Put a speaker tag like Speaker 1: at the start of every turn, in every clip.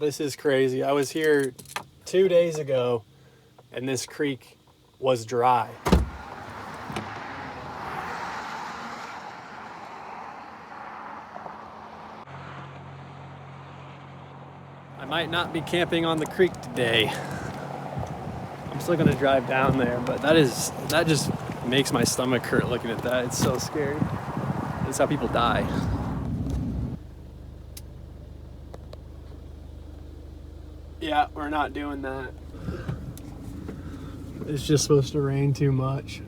Speaker 1: This is crazy. I was here 2 days ago and this creek was dry. I might not be camping on the creek today. I'm still gonna drive down there, but that just makes my stomach hurt looking at that. It's so scary. That's how people die. Yeah, we're not doing that. It's just supposed to rain too much.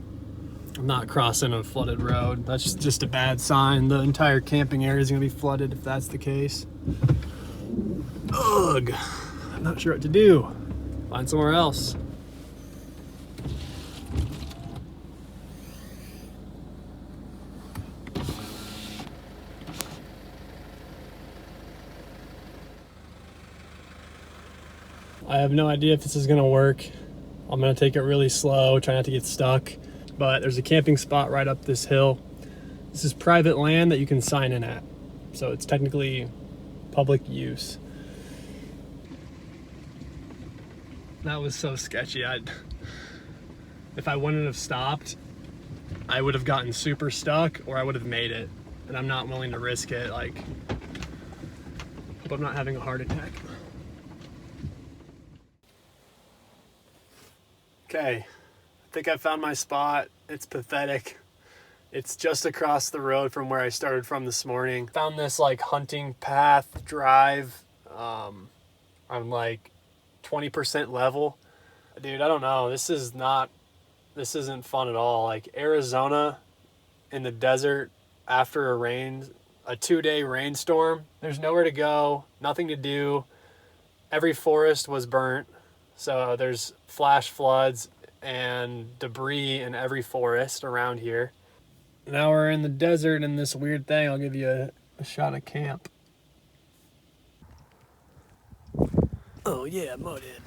Speaker 1: I'm not crossing a flooded road. That's just a bad sign. The entire camping area is gonna be flooded if that's the case. Ugh, I'm not sure what to do. Find somewhere else. I have no idea if this is gonna work. I'm gonna take it really slow, try not to get stuck. But there's a camping spot right up this hill. This is private land that you can sign in at. So it's technically public use. That was so sketchy. If I wouldn't have stopped, I would have gotten super stuck or I would have made it. And I'm not willing to risk it. Like, hope I'm not having a heart attack. Okay, I think I found my spot. It's pathetic. It's just across the road from where I started from this morning. Found this like hunting path drive on like 20% level. Dude, I don't know. This isn't fun at all. Like Arizona in the desert after a 2-day rainstorm. There's nowhere to go, nothing to do. Every forest was burnt. So there's flash floods and debris in every forest around here. Now we're in the desert in this weird thing. I'll give you a shot of camp. Oh yeah, modded.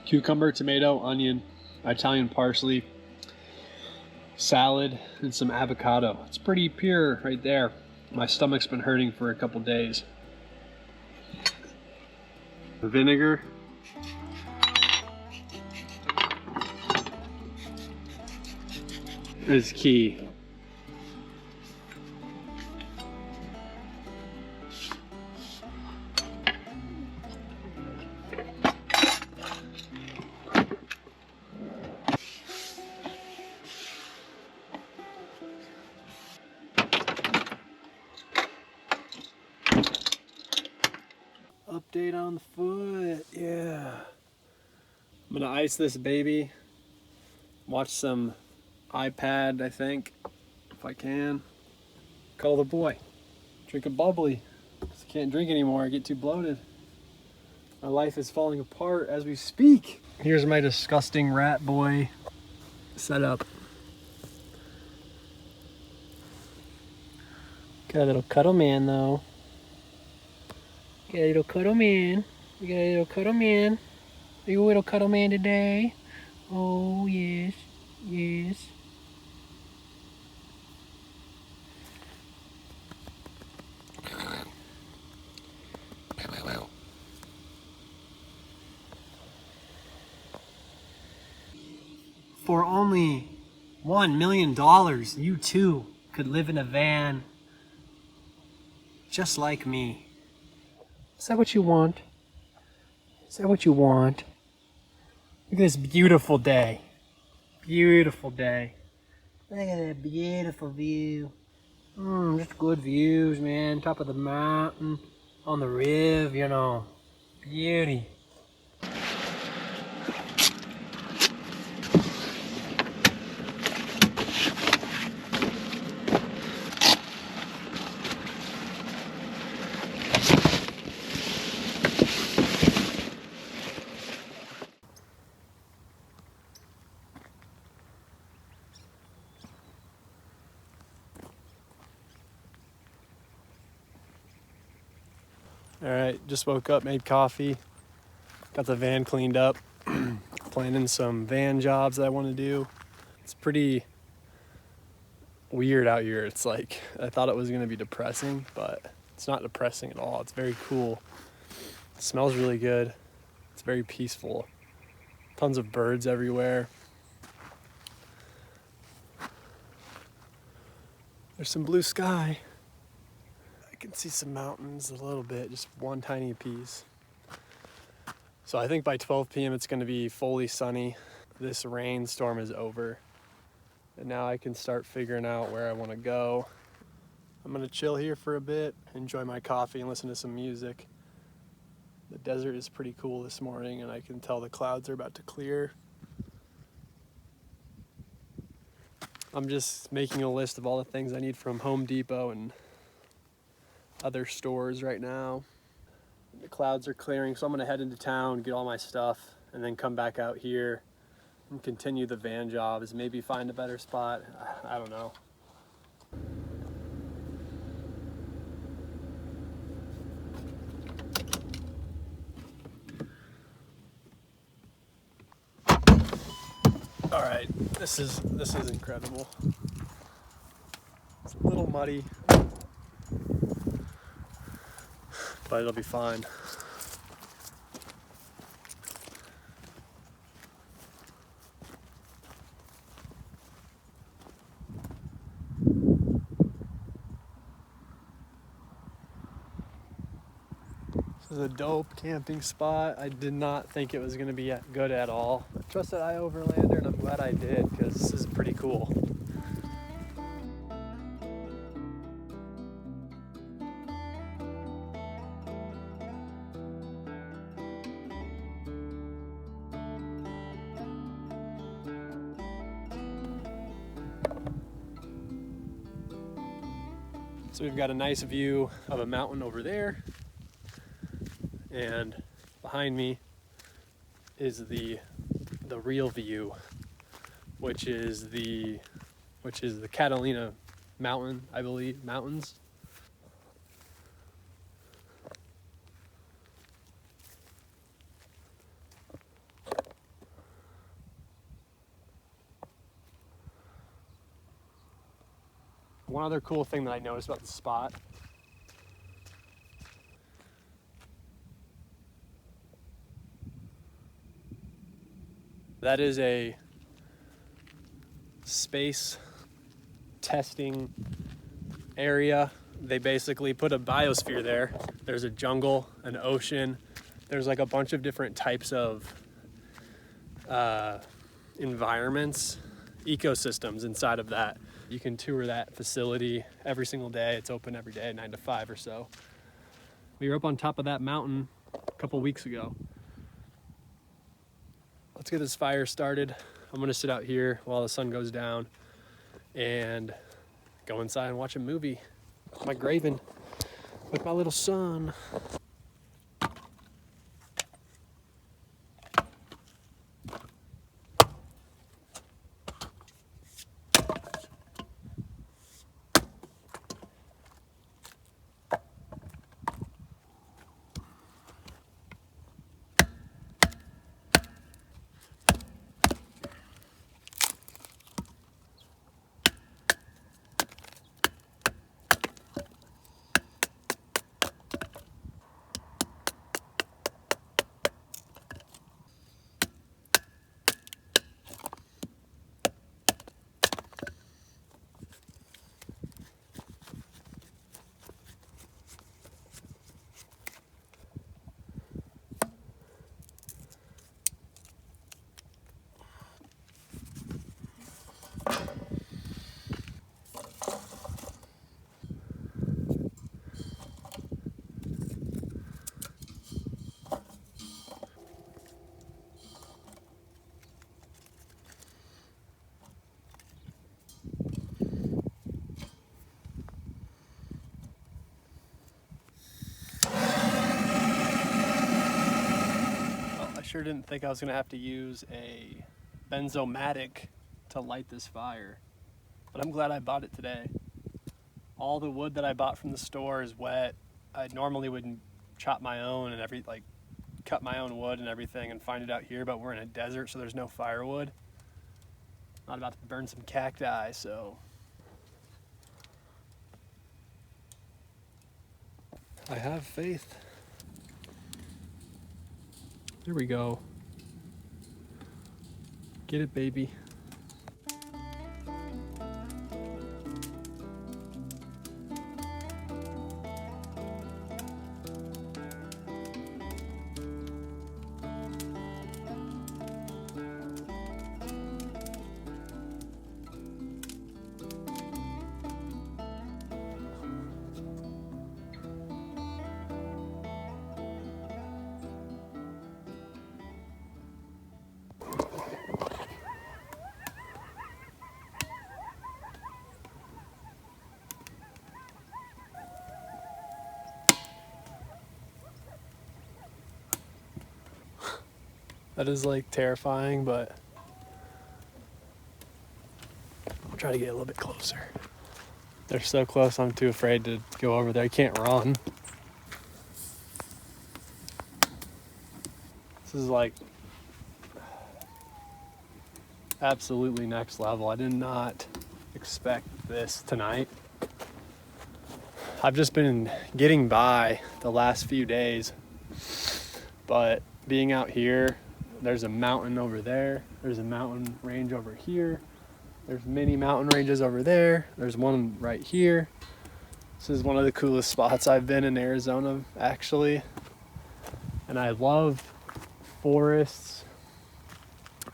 Speaker 1: Cucumber, tomato, onion, Italian parsley, salad, and some avocado. It's pretty pure right there. My stomach's been hurting for a couple days. Vinegar. Is key. Update on the foot, yeah. I'm gonna ice this baby, watch some iPad, I think, if I can. Call the boy, drink a bubbly, because I can't drink anymore, I get too bloated. My life is falling apart as we speak. Here's my disgusting rat boy setup. Got a little cuddle man though. Got a little cuddle man. We got a little cuddle man. Are you a little cuddle man today? Oh, yes. Yes. For only $1 million, you too could live in a van just like me. Is that what you want? Is that what you want? Look at this beautiful day. Beautiful day. Look at that beautiful view. Just good views, man. Top of the mountain, on the river, you know. Beauty. All right, just woke up, made coffee, got the van cleaned up, planning some van jobs that I want to do. It's pretty weird out here. It's like, I thought it was going to be depressing, but it's not depressing at all. It's very cool. It smells really good. It's very peaceful. Tons of birds everywhere. There's some blue sky. I can see some mountains a little bit, just one tiny piece. So I think by 12 p.m. it's going to be fully sunny. This rainstorm is over. And now I can start figuring out where I want to go. I'm going to chill here for a bit, enjoy my coffee, and listen to some music. The desert is pretty cool this morning, and I can tell the clouds are about to clear. I'm just making a list of all the things I need from Home Depot and other stores right now. The clouds are clearing, so I'm gonna head into town, get all my stuff, and then come back out here and continue the van jobs, maybe find a better spot. I don't know. All right, this is incredible. It's a little muddy, but it'll be fine. This is a dope camping spot. I did not think it was going to be good at all. I trusted I overlanded, and I'm glad I did, because this is pretty cool. So we've got a nice view of a mountain over there, and behind me is the real view, which is the Catalina mountain, I believe, mountains. One other cool thing that I noticed about the spot that is a space testing area. They basically put a biosphere there. There's a jungle, an ocean. There's like a bunch of different types of environments, ecosystems inside of that. You can tour that facility every single day. It's open every day, 9 to 5 or so. We were up on top of that mountain a couple weeks ago. Let's get this fire started. I'm gonna sit out here while the sun goes down and go inside and watch a movie. My Graven with my little son. sure didn't think I was gonna have to use a benzomatic to light this fire, but I'm glad I bought it today. All the wood that I bought from the store is wet. I normally would chop my own and cut my own wood and everything and find it out here, but we're in a desert, so there's no firewood. Not about to burn some cacti, so I have faith. There we go. Get it, baby. That is like terrifying, but I'll try to get a little bit closer. They're so close, I'm too afraid to go over there. I can't run. This is like absolutely next level. I did not expect this tonight. I've just been getting by the last few days, but being out here, there's a mountain over there. There's a mountain range over here. There's many mountain ranges over there. There's one right here. This is one of the coolest spots I've been in Arizona, actually. And I love forests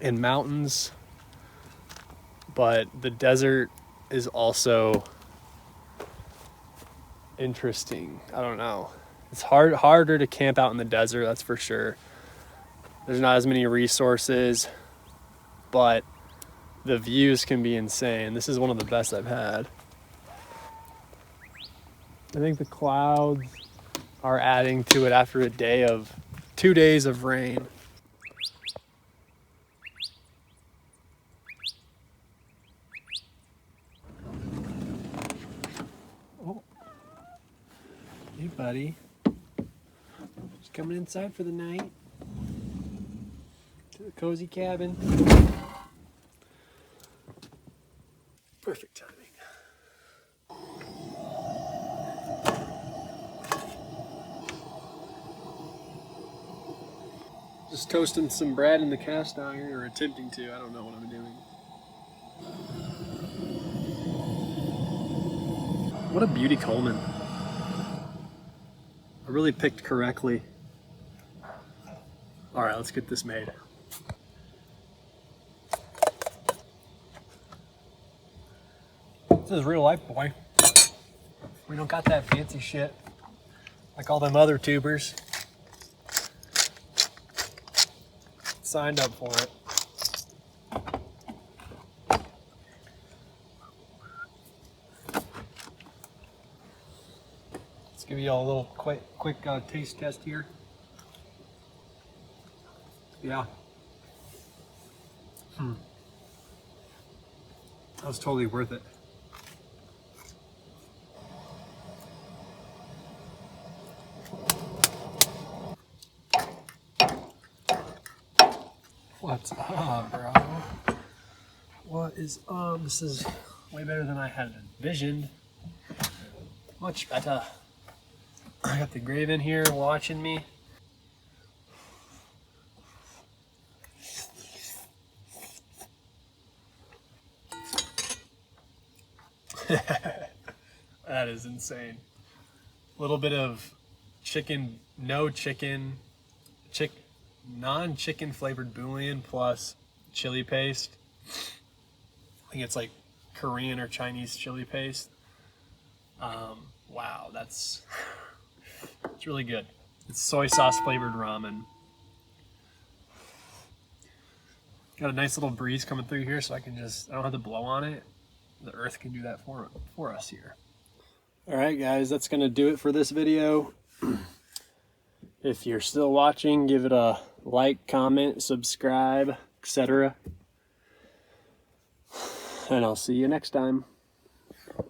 Speaker 1: and mountains, but the desert is also interesting. I don't know. It's harder to camp out in the desert, that's for sure. There's not as many resources, but the views can be insane. This is one of the best I've had. I think the clouds are adding to it after 2 days of rain. Oh, hey buddy. Just coming inside for the night. To the cozy cabin. Perfect timing. Just toasting some bread in the cast iron, or attempting to. I don't know what I'm doing. What a beauty Coleman. I really picked correctly. All right, let's get this made. This is real life, boy. We don't got that fancy shit like all them other tubers. Signed up for it. Let's give you all a little quick taste test here. Yeah. That was totally worth it. What's up, bro? What is up? This is way better than I had envisioned. Much better. I got the grave in here watching me. That is insane. A little bit of chicken, non-chicken flavored bouillon plus chili paste. I think it's like Korean or Chinese chili paste. Wow, it's really good. It's soy sauce flavored ramen. Got a nice little breeze coming through here, so I don't have to blow on it. The earth can do that for us here. All right, guys, that's gonna do it for this video. If you're still watching, give it a like, comment, subscribe, etc. And I'll see you next time.